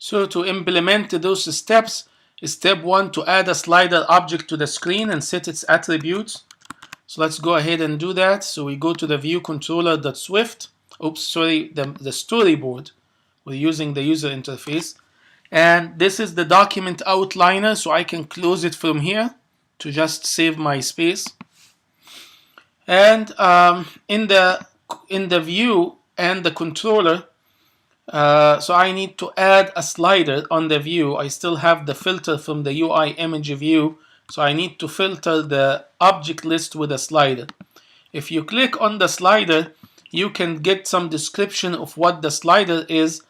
So to implement those steps, step 1, to add a slider object to the screen and set its attributes. So let's go ahead and do that. So we go to the view controller.swift. Oops, sorry, the storyboard. We're using the user interface. And this is the document outliner, so I can close it from here to just save my space. And in the view and the controller, so I need to add a slider on the view. I still have the filter from the UI image view, so I need to filter the object list with a slider. If you click on the slider, you can get some description of what the slider is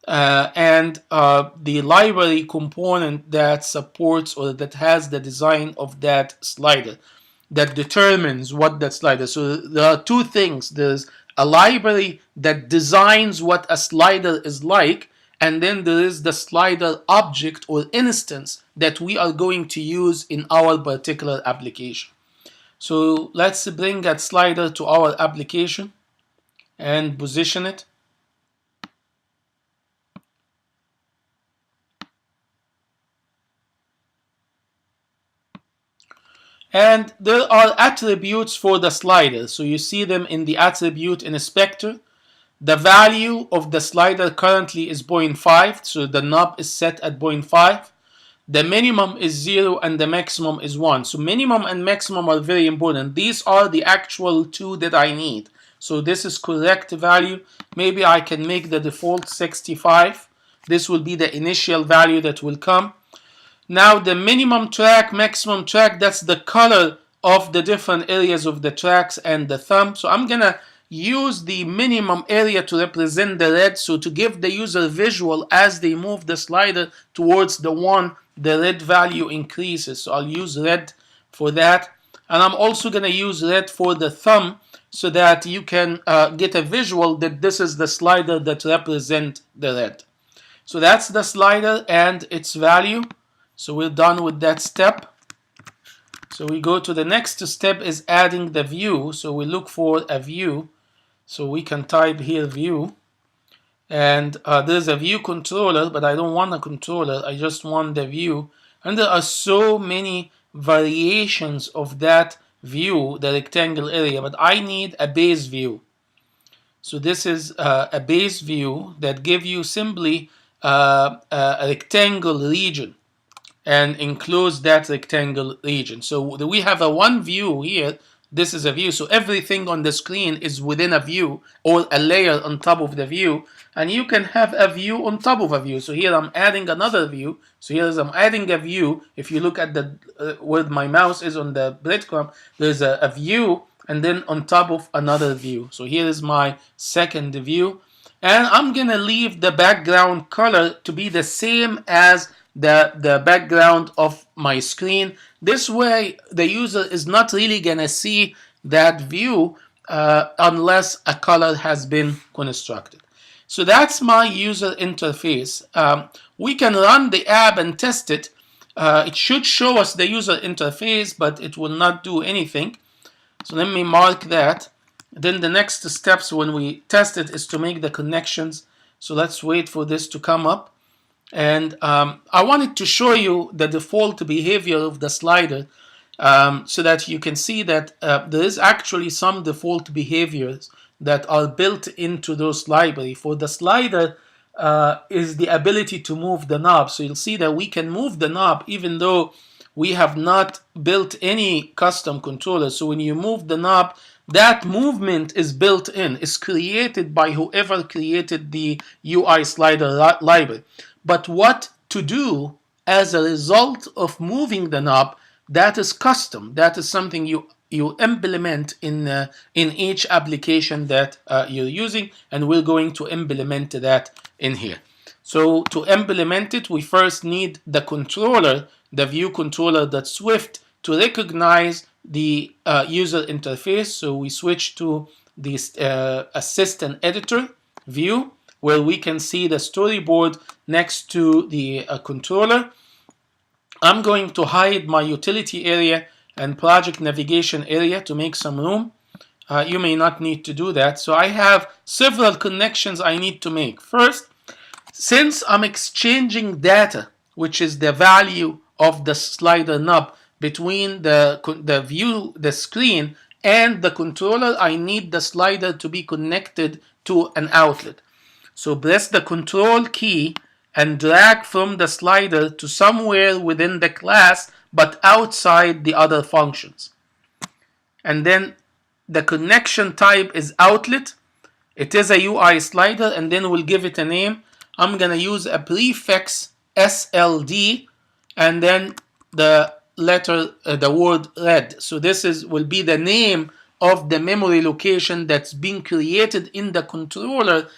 and the library component that supports or that has the design of that slider that determines what that slider. So there are two things. There's a library that designs what a slider is like, and then there is the slider object or instance that we are going to use in our particular application. So let's bring that slider to our application and position it. And there are attributes for the slider. So you see them in the attribute inspector. The value of the slider currently is 0.5, so the knob is set at 0.5. The minimum is 0 and the maximum is 1. So minimum and maximum are very important. These are the actual two that I need. So this is correct value. Maybe I can make the default 65. This will be the initial value that will come. Now the minimum track, maximum track, that's the color of the different areas of the tracks and the thumb. So I'm gonna use the minimum area to represent the red, so to give the user visual as they move the slider towards the one, the red value increases. So I'll use red for that, and I'm also gonna use red for the thumb so that you can get a visual that this is the slider that represents the red. So that's the slider and its value. So we're done with that step. So we go to the next step, is adding the view. So we look for a view. So we can type here view. And there's a view controller, but I don't want a controller. I just want the view. And there are so many variations of that view, the rectangle area, but I need a base view. So this is a base view that gives you simply a rectangle region and enclose that rectangle region. So we have a one view here. This is a view. So everything on the screen is within a view or a layer on top of the view. And you can have a view on top of a view. So here I'm adding another view. So here I'm adding a view. If you look at the where my mouse is on the breadcrumb, there's a view and then on top of another view. So here is my second view. And I'm going to leave the background color to be the same as the background of my screen. This way the user is not really gonna see that view unless a color has been constructed. So that's my user interface. We can run the app and test it. It should show us the user interface, but it will not do anything. So let me mark that. Then the next steps when we test it is to make the connections. So let's wait for this to come up. And I wanted to show you the default behavior of the slider so that you can see that there is actually some default behaviors that are built into those libraries. For the slider is the ability to move the knob. So you'll see that we can move the knob even though we have not built any custom controller. So when you move the knob, that movement is built in, is created by whoever created the UISlider library. But what to do as a result of moving the knob, that is custom. That is something you implement in each application that you're using, and we're going to implement that in here. So to implement it, we first need the controller, the view controller.swift, to recognize the user interface. So we switch to the assistant editor view, where we can see the storyboard next to the controller. I'm going to hide my utility area and project navigation area to make some room. You may not need to do that. So I have several connections I need to make. First, Since I'm exchanging data, which is the value of the slider knob between the screen and the controller, I need the slider to be connected to an outlet. So press the control key and drag from the slider to somewhere within the class but outside the other functions. And then the connection type is outlet. It is a UI slider, and then we'll give it a name. I'm gonna use a prefix SLD and then the word red. So this will be the name of the memory location that's being created in the controller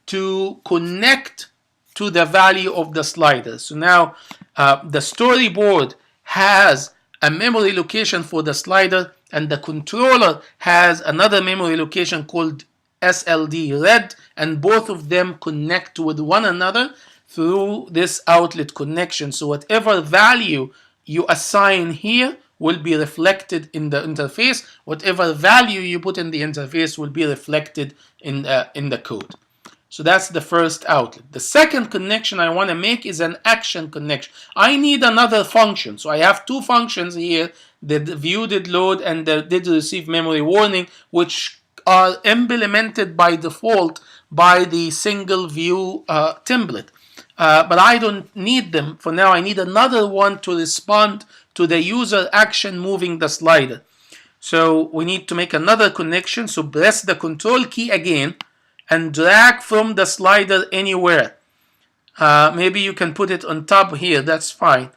to connect to the value of the slider. So now the storyboard has a memory location for the slider, and the controller has another memory location called SLD red, and both of them connect with one another through this outlet connection. So whatever value you assign here will be reflected in the interface. Whatever value you put in the interface will be reflected in the code. So that's the first outlet. The second connection I want to make is an action connection. I need another function. So I have two functions here, the view did load and the did receive memory warning, which are implemented by default by the single view template. But I don't need them for now. I need another one to respond to the user action moving the slider. So we need to make another connection. So press the control key again and drag from the slider anywhere. Maybe you can put it on top here, that's fine.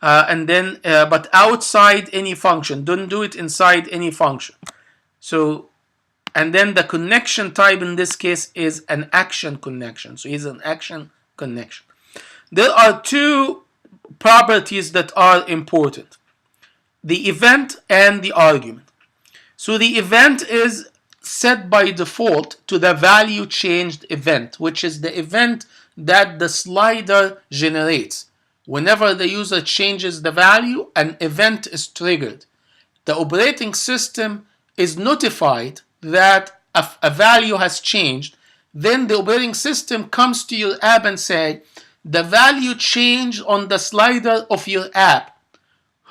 And then, but outside any function. Don't do it inside any function. So, and then the connection type in this case is an action connection. So it's an action connection. There are two properties that are important: the event and the argument. So the event is set by default to the value changed event, which is the event that the slider generates. Whenever the user changes the value, an event is triggered. The operating system is notified that a value has changed. Then the operating system comes to your app and say, the value changed on the slider of your app.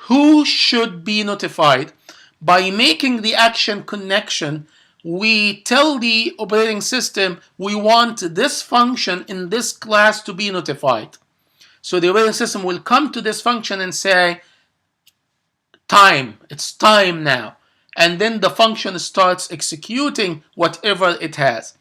Who should be notified? By making the action connection, we tell the operating system we want this function in this class to be notified. So the operating system will come to this function and say, time, it's time now. And then the function starts executing whatever it has.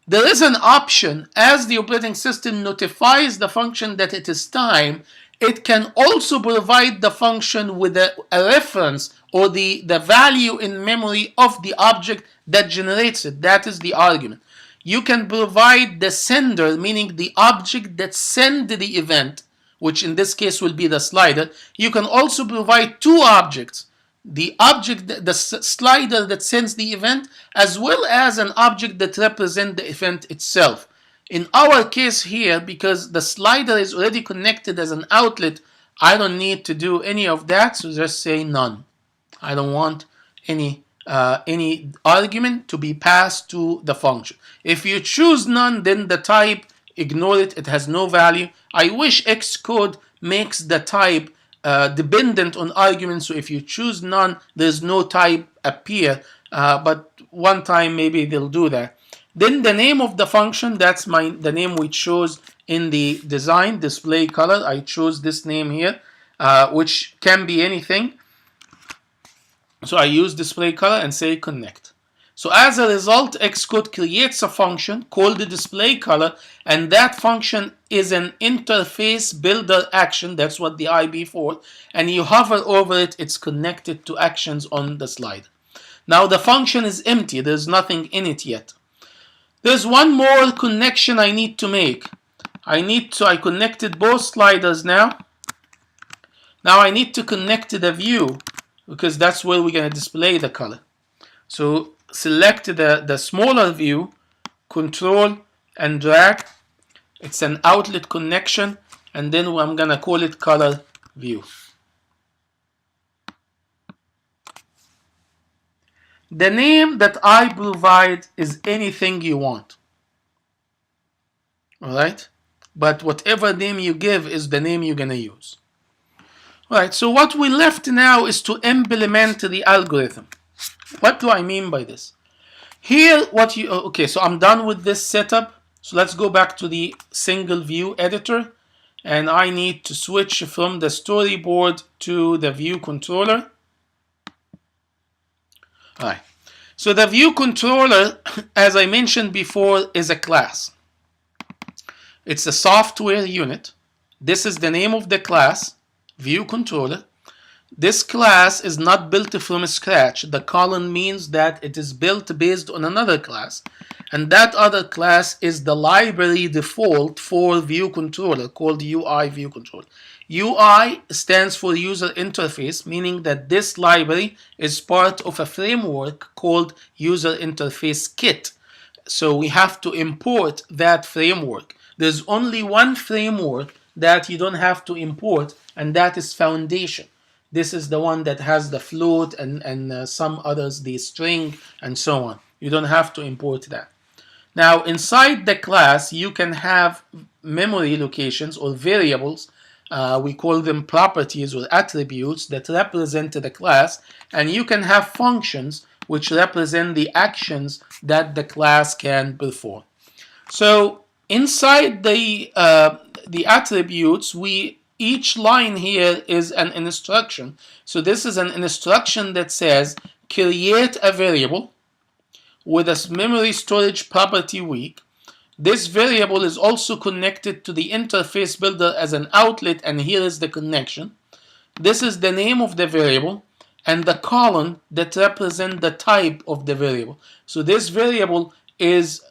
There is an option, as the operating system notifies the function that it is time, it can also provide the function with a reference or the value in memory of the object that generates it. That is the argument. You can provide the sender, meaning the object that sends the event, which in this case will be the slider. You can also provide two objects: the object, the slider that sends the event, as well as an object that represents the event itself. In our case here, because the slider is already connected as an outlet, I don't need to do any of that, so just say none. I don't want any argument to be passed to the function. If you choose none, then the type, ignore it, it has no value. I wish Xcode makes the type dependent on arguments, so if you choose none, there's no type appear, but one time maybe they'll do that. Then the name of the function, that's the name we chose in the design, display color. I chose this name here, which can be anything. So I use display color and say connect. So as a result, Xcode creates a function called the display color, and that function is an interface builder action. That's what the IB for. And you hover over it, it's connected to actions on the slider. Now the function is empty, there's nothing in it yet. There's one more connection I need to make. I connected both sliders now. Now I need to connect to the view, because that's where we're going to display the color. So select the smaller view, control and drag. It's an outlet connection, and then I'm going to call it color view. The name that I provide is anything you want. All right? but whatever name you give is the name you're going to use. Right, so what we left now is to implement the algorithm. What do I mean by this? Here, okay, so I'm done with this setup. So let's go back to the single view editor, and I need to switch from the storyboard to the view controller. All right, so the view controller, as I mentioned before, is a class. It's a software unit. This is the name of the class, view controller. This class is not built from scratch. The colon means that it is built based on another class, and that other class is the library default for view controller called UI view controller. UI stands for user interface, meaning that this library is part of a framework called user interface kit. So we have to import that framework. There's only one framework that you don't have to import, and that is Foundation. This is the one that has the float and some others, the string and so on. You don't have to import that. Now, inside the class, you can have memory locations or variables. We call them properties or attributes that represent the class. And you can have functions which represent the actions that the class can perform. So inside the attributes, each line here is an instruction. So this is an instruction that says create a variable with a memory storage property weak. This variable is also connected to the interface builder as an outlet, and here is the connection. This is the name of the variable and the colon that represent the type of the variable. So this variable is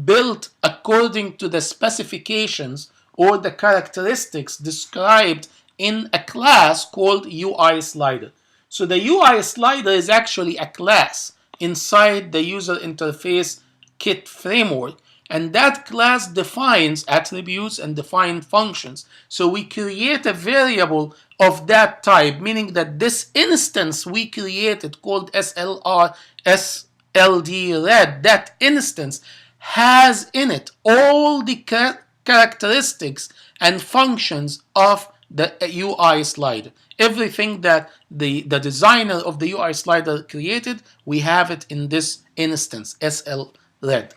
built according to the specifications or the characteristics described in a class called UISlider. So the UISlider is actually a class inside the user interface kit framework, and that class defines attributes and defines functions. So we create a variable of that type, meaning that this instance we created called SLD red, that instance has in it all the characteristics and functions of the UISlider. Everything that the designer of the UISlider created, we have it in this instance, SLRed.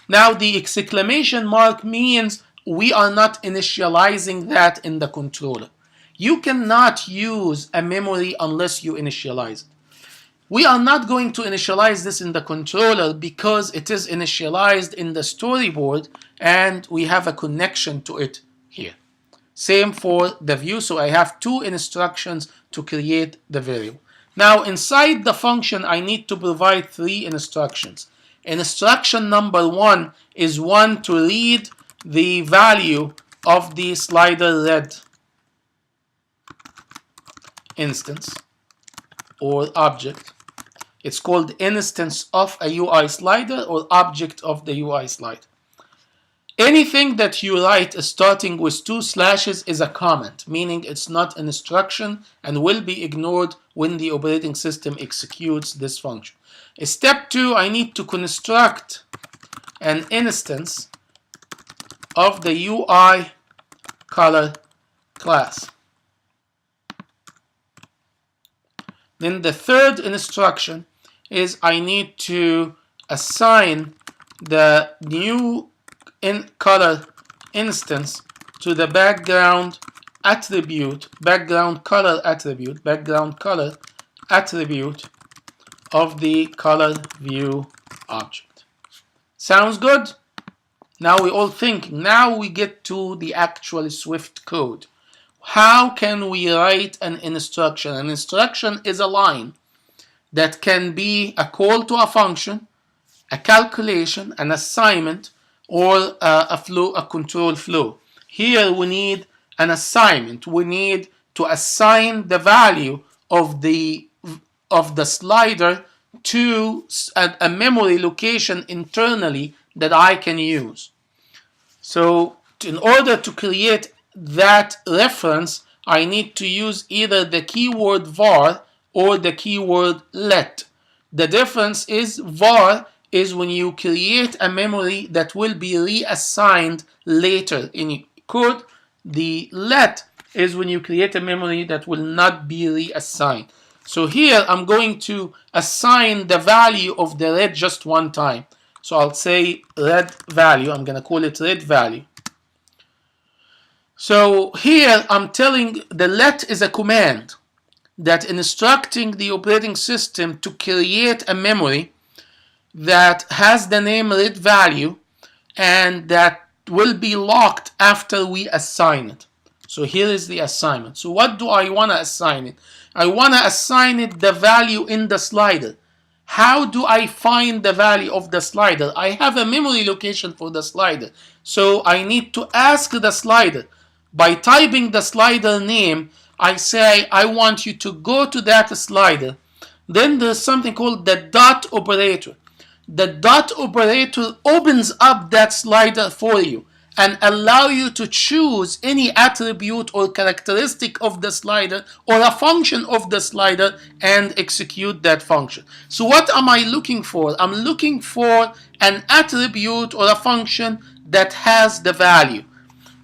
Now the exclamation mark means we are not initializing that in the controller. You cannot use a memory unless you initialize it. We are not going to initialize this in the controller because it is initialized in the storyboard and we have a connection to it here. Same for the view, so I have two instructions to create the variable. Now inside the function I need to provide three instructions. Instruction number one is one to read the value of the slider red instance or object. It's called instance of a UISlider or object of the UISlider. Anything that you write starting with 2 slashes is a comment, meaning it's not an instruction and will be ignored when the operating system executes this function. Step 2, I need to construct an instance of the UI color class. Then the third instruction is I need to assign the new color instance to the background attribute, background color attribute of the color view object. Sounds good? Now we're all thinking. Now we get to the actual Swift code. How can we write an instruction? An instruction is a line that can be a call to a function, a calculation, an assignment, or a control flow. Here we need an assignment. We need to assign the value of the slider to a memory location internally that I can use. So in order to create that reference, I need to use either the keyword var or the keyword let. The difference is var is when you create a memory that will be reassigned later code. The let is when you create a memory that will not be reassigned. So here I'm going to assign the value of the red just one time. So I'll say red value. I'm going to call it red value. So here I'm telling the let is a command that instructing the operating system to create a memory that has the name red value and that will be locked after we assign it. So here is the assignment. So what do I want to assign it? I want to assign it the value in the slider. How do I find the value of the slider? I have a memory location for the slider. So I need to ask the slider. By typing the slider name, I say I want you to go to that slider. Then there's something called the dot operator. The dot operator opens up that slider for you and allow you to choose any attribute or characteristic of the slider or a function of the slider and execute that function. So what am I looking for? I'm looking for an attribute or a function that has the value.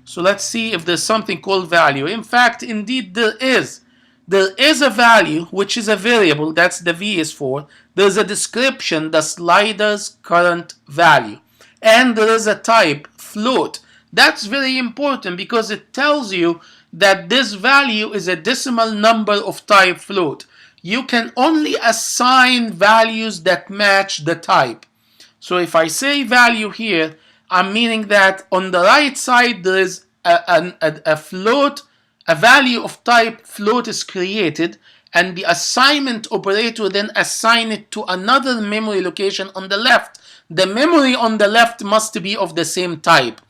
So let's see if there's something called value. In fact, indeed there is. There is a value, which is a variable, that's the V is for. There's a description, the slider's current value. And there is a type, float. That's very important because it tells you that this value is a decimal number of type float. You can only assign values that match the type. So if I say value here, I'm meaning that on the right side there is a float, a value of type float is created, and the assignment operator then assign it to another memory location on the left. The memory on the left must be of the same type.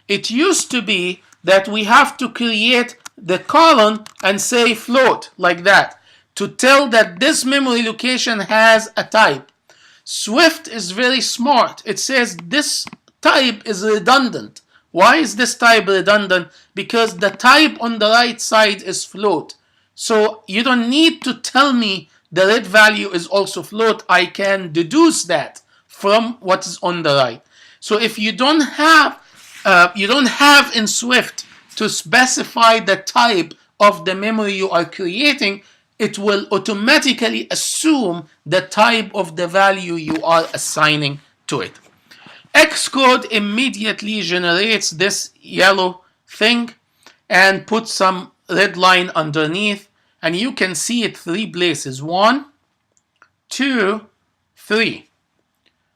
It used to be that we have to create the colon and say float like that to tell that this memory location has a type. Swift is very smart. It says this type is redundant. Why is this type redundant? Because the type on the right side is float. So you don't need to tell me the red value is also float. I can deduce that from what is on the right. So if you don't have in Swift to specify the type of the memory you are creating, it will automatically assume the type of the value you are assigning to it. Xcode immediately generates this yellow thing and puts some red line underneath, and you can see it 3 places. 1, 2, 3.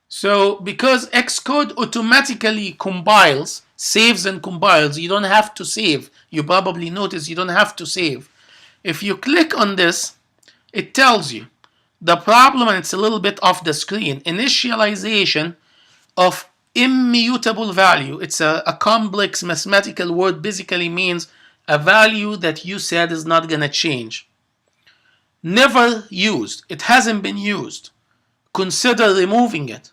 So because Xcode automatically compiles, saves and compiles, you don't have to save. You probably notice you don't have to save. If you click on this, it tells you the problem, and it's a little bit off the screen. Initialization of immutable value. It's a complex mathematical word, basically means a value that you said is not going to change. Never used. It hasn't been used. Consider removing it.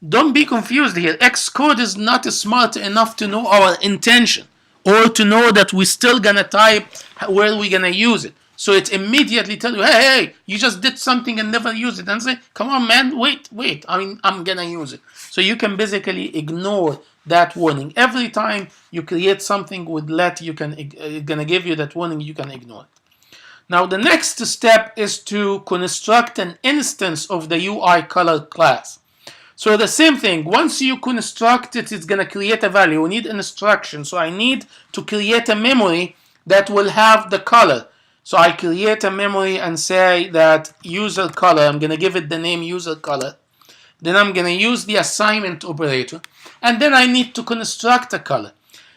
Don't be confused here. Xcode is not smart enough to know our intention or to know that we're still going to type where we're going to use it. So it immediately tells you, hey, you just did something and never use it. And say, come on, man, wait, I'm going to use it. So you can basically ignore that warning. Every time you create something with let, it's going to give you that warning, you can ignore it. Now the next step is to construct an instance of the UI color class. So the same thing, once you construct it, it's going to create a value. We need an instruction. So I need to create a memory that will have the color. So I create a memory and say that user color, I'm going to give it the name user color. Then I'm going to use the assignment operator. And then I need to construct a color.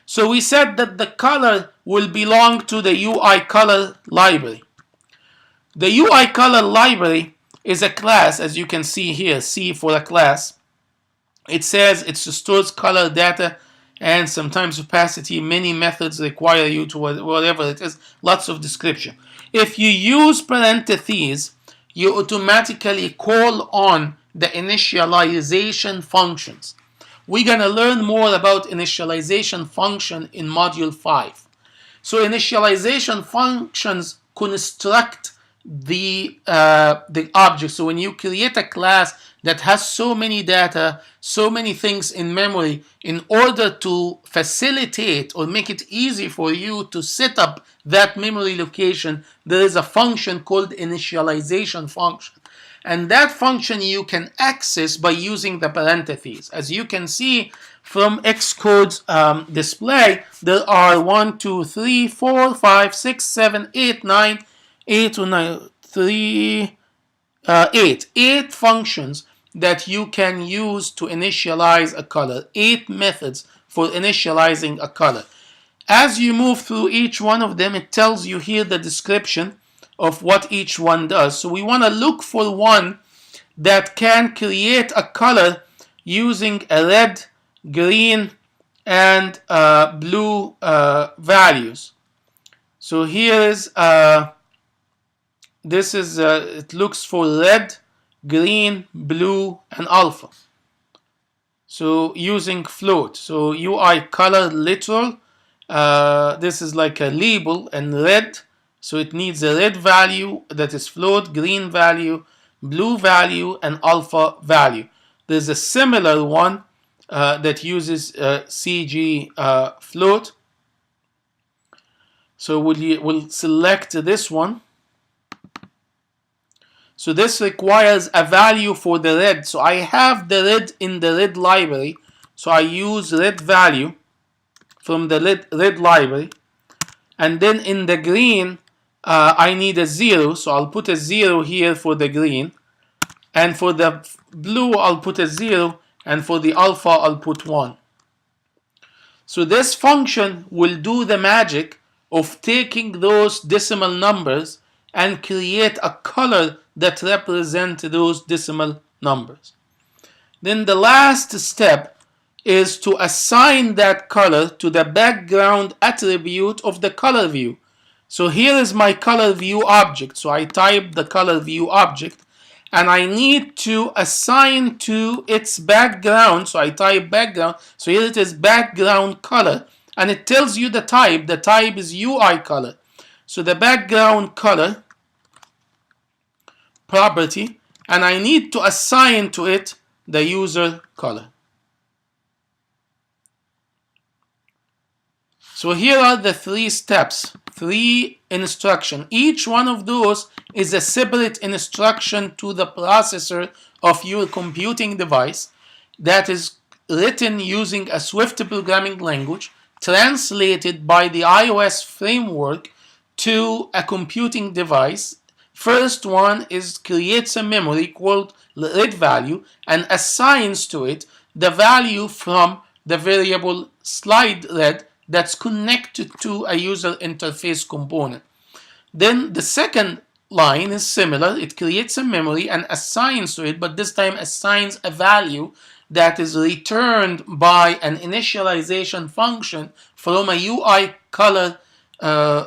So we said that the color will belong to the UI color library. The UI color library is a class, as you can see here, C for a class. It says it stores color data and sometimes opacity. Many methods require you to whatever it is, lots of description. If you use parentheses, you automatically call on the initialization functions. We're going to learn more about initialization function in module 5. So initialization functions construct the object. So when you create a class that has so many data, so many things in memory, in order to facilitate or make it easy for you to set up that memory location, there is a function called initialization function. And that function you can access by using the parentheses. As you can see from Xcode's display, there are 1, 2, 3, 4, 5, 6, 7, 8, 9, 8 or 9, 3, 8 functions that you can use to initialize a color. 8 methods for initializing a color. As you move through each one of them, it tells you here the description of what each one does. So we want to look for one that can create a color using a red, green, and blue values. So here is this is it looks for red, green, blue, and alpha. So using float. So UI color literal. This is like a label, and red. So it needs a red value that is float, green value, blue value, and alpha value. There's a similar one that uses CG float. So we'll select this one. So this requires a value for the red. So I have the red in the red library. So I use red value from the red library. And then in the green, I need a 0. So I'll put a 0 here for the green. And for the blue, I'll put a 0. And for the alpha, I'll put 1. So this function will do the magic of taking those decimal numbers and create a color that represents those decimal numbers. Then the last step is to assign that color to the background attribute of the color view. So here is my color view object. So I type the color view object, and I need to assign to its background. So I type background. So here it is background color, and it tells you the type. The type is UI color. So the background color property, and I need to assign to it the user color. So here are the 3 steps, 3 instructions. Each one of those is a separate instruction to the processor of your computing device that is written using a Swift programming language, translated by the iOS framework to a computing device. First one is creates a memory called red value and assigns to it the value from the variable slide red that's connected to a user interface component. Then the second line is similar. It creates a memory and assigns to it, but this time assigns a value that is returned by an initialization function from a UI color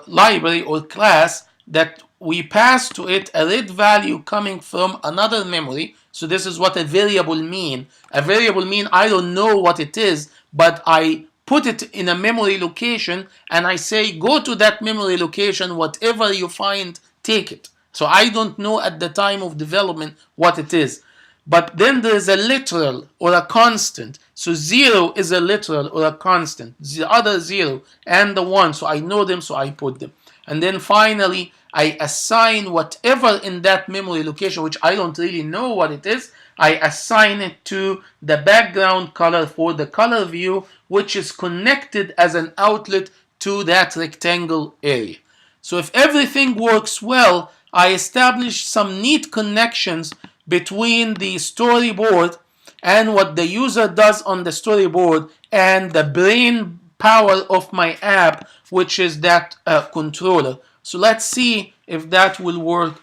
library or class that we pass to it a red value coming from another memory. So this is what a variable mean. A variable mean I don't know what it is, but I put it in a memory location and I say go to that memory location, whatever you find, take it. So I don't know at the time of development what it is. But then there is a literal or a constant. So 0 is a literal or a constant. The other 0 and the 1. So I know them, so I put them. And then finally, I assign whatever in that memory location, which I don't really know what it is. I assign it to the background color for the color view, which is connected as an outlet to that rectangle area. So if everything works well, I establish some neat connections between the storyboard and what the user does on the storyboard and the brain power of my app, which is that controller. So let's see if that will work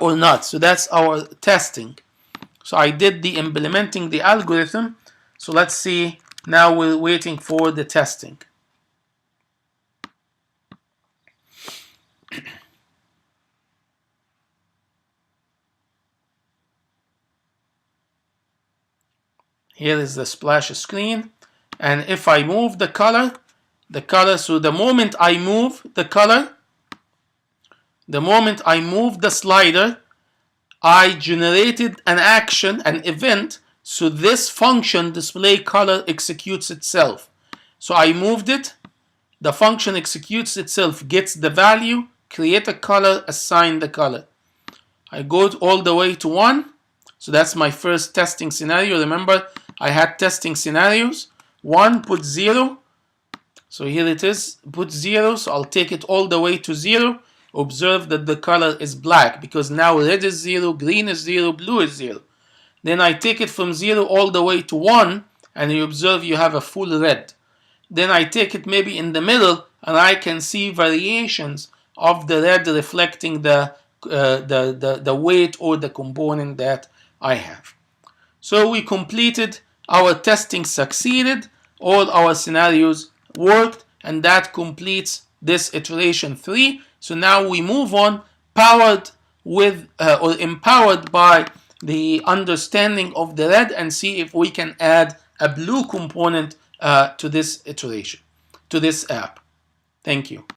or not. So that's our testing. So I did the implementing the algorithm. So let's see. Now we're waiting for the testing. Here is the splash screen. And if I move the color, so the moment I move the color, the moment I move the slider, I generated an action, an event, so this function display color executes itself. So I moved it, the function executes itself, gets the value, create a color, assign the color. I go all the way to 1. So that's my first testing scenario. Remember, I had testing scenarios. 1, put 0. So here it is, put 0. So I'll take it all the way to 0. Observe that the color is black because now red is 0, green is 0, blue is 0. Then I take it from 0 all the way to 1, and you observe you have a full red. Then I take it maybe in the middle, and I can see variations of the red reflecting the weight or the component that I have. So we completed our testing, succeeded, all our scenarios worked, and that completes this iteration 3. So now we move on, powered with or empowered by the understanding of the red, and see if we can add a blue component to this iteration, to this app. Thank you.